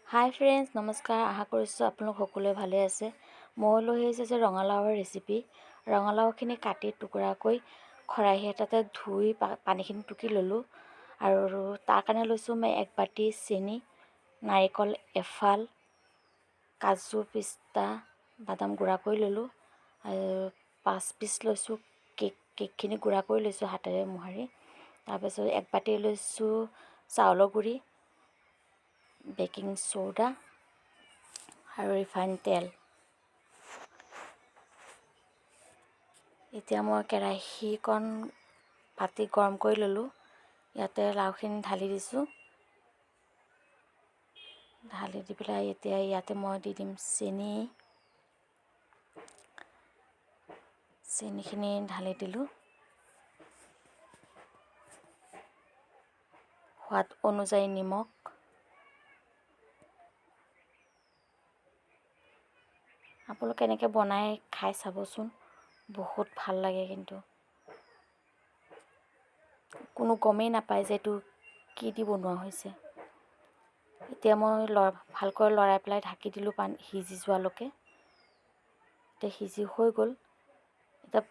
হাই friends, নমস্কাৰ। আশা কৰিছোঁ আপোনালোক সকলোৱে ভালে আছে। মই লৈ আহিছোঁ যে ৰঙালাওৰ ৰেচিপি। ৰঙালাওখিনি কাটি টুকুৰাকৈ খৰাহি এটাতে ধুই পানীখিনি টুকি ল'লোঁ। আৰু তাৰ কাৰণে লৈছোঁ মই 1 বাটি চেনি, নাৰিকল এফাল, কাজু, পিস্তা, বাদাম গুড়া কৰি ল'লোঁ। আৰু 5 পিচ লৈছোঁ কেকখিনি গুড়া কৰি লৈছোঁ হাতেৰে মোহাৰি। তাৰপিছত 1 বাটি লৈছোঁ চাউলৰ গুড়ি, বেকিং চ'ডা আৰু ৰিফাইন তেল। এতিয়া মই কেৰাহীখন পাতি গৰম কৰি ল'লোঁ। ইয়াতে লাওখিনি ঢালি দিছোঁ। ঢালি দি পেলাই এতিয়া ইয়াতে মই দি দিম চেনিখিনি ঢালি দিলোঁ। সোৱাদ অনুযায়ী নিমখ, আপোনালোকে এনেকৈ বনাই খাই চাবচোন, বহুত ভাল লাগে। কিন্তু কোনো গমেই নাপায় যে এইটো কি দি বনোৱা হৈছে। এতিয়া মই ভালকৈ লৰাই পেলাই ঢাকি দিলোঁ পানী সিজি যোৱালৈকে। এতিয়া সিজি হৈ গ'ল। এতিয়া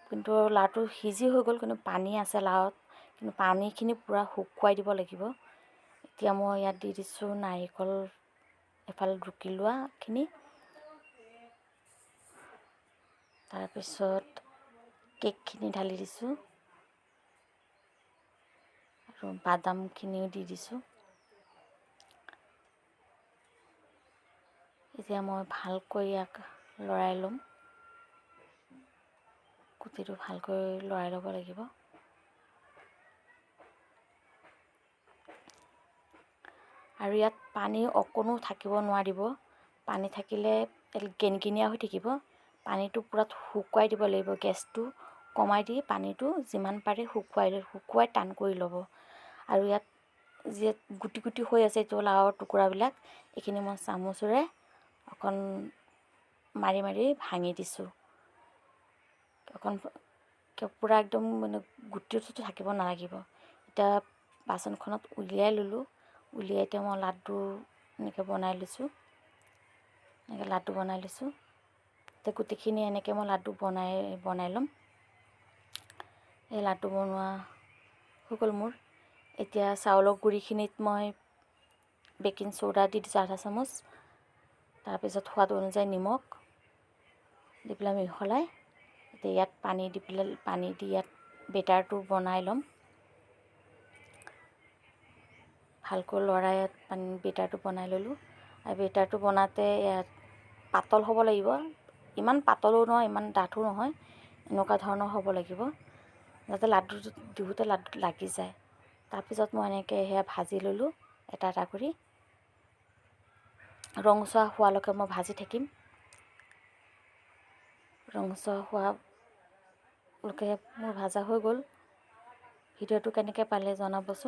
কিন্তু লাওটো সিজি হৈ গ'ল, কিন্তু পানী আছে লাওত, কিন্তু পানীখিনি পূৰা শুকুৱাই দিব লাগিব। এতিয়া মই ইয়াত দি দিছোঁ নাৰিকল এফাল ৰুকি লোৱাখিনি, তাৰপিছত কেকখিনি ঢালি দিছোঁ আৰু বাদামখিনিও দি দিছোঁ। এতিয়া মই ভালকৈ ইয়াক লৰাই ল'ম। গুটিটো ভালকৈ লৰাই ল'ব লাগিব। আৰু ইয়াত পানী অকণো থাকিব নোৱাৰিব। পানী থাকিলে গেনগেনীয়া হৈ থাকিব। পানীটো পূৰা শুকুৱাই দিব লাগিব। গেছটো কমাই দি পানীটো যিমান পাৰে শুকুৱাই টান কৰি ল'ব। আৰু ইয়াত যি গুটি গুটি হৈ আছে এইটো লাওৰ টুকুৰাবিলাক, এইখিনি মই চামুচেৰে অকণ মাৰি মাৰি ভাঙি দিছোঁ। অকণ পূৰা একদম মানে গুটিটো থাকিব নালাগিব। এতিয়া বাচনখনত উলিয়াই ল'লোঁ। উলিয়াই এতিয়া মই লাডু এনেকৈ বনাই লৈছোঁ। এতিয়া গোটেইখিনি এনেকৈ মই লাডু বনাই ল'ম। এই লাডু বনোৱা হৈ গ'ল মোৰ। এতিয়া চাউলৰ গুড়িখিনিত মই বেকিং চ'ডা দি দিছোঁ আধা চামুচ। তাৰপিছত সোৱাদ অনুযায়ী নিমখ দি পেলাই মিহলাই এতিয়া ইয়াত পানী দি ইয়াত বেটাৰটো বনাই ল'ম। ভালকৈ লৰাই ইয়াত বেটাৰটো বনাই ল'লোঁ। আৰু বেটাৰটো বনাওঁতে ইয়াত পাতল হ'ব লাগিব। ইমান পাতলো নহয়, ইমান ডাঠো নহয়, এনেকুৱা ধৰণৰ হ'ব লাগিব, যাতে লাডুটো দিওঁতে লাডুত লাগি যায়। তাৰপিছত মই এনেকৈ সেয়া ভাজি ল'লোঁ এটা এটা কৰি। ৰঙচুৱা হোৱালৈকে মই ভাজি থাকিম। ৰঙচুৱা হোৱালৈকে মোৰ ভাজা হৈ গ'ল। ভিডিঅ'টো কেনেকৈ পালে জনাবচোন।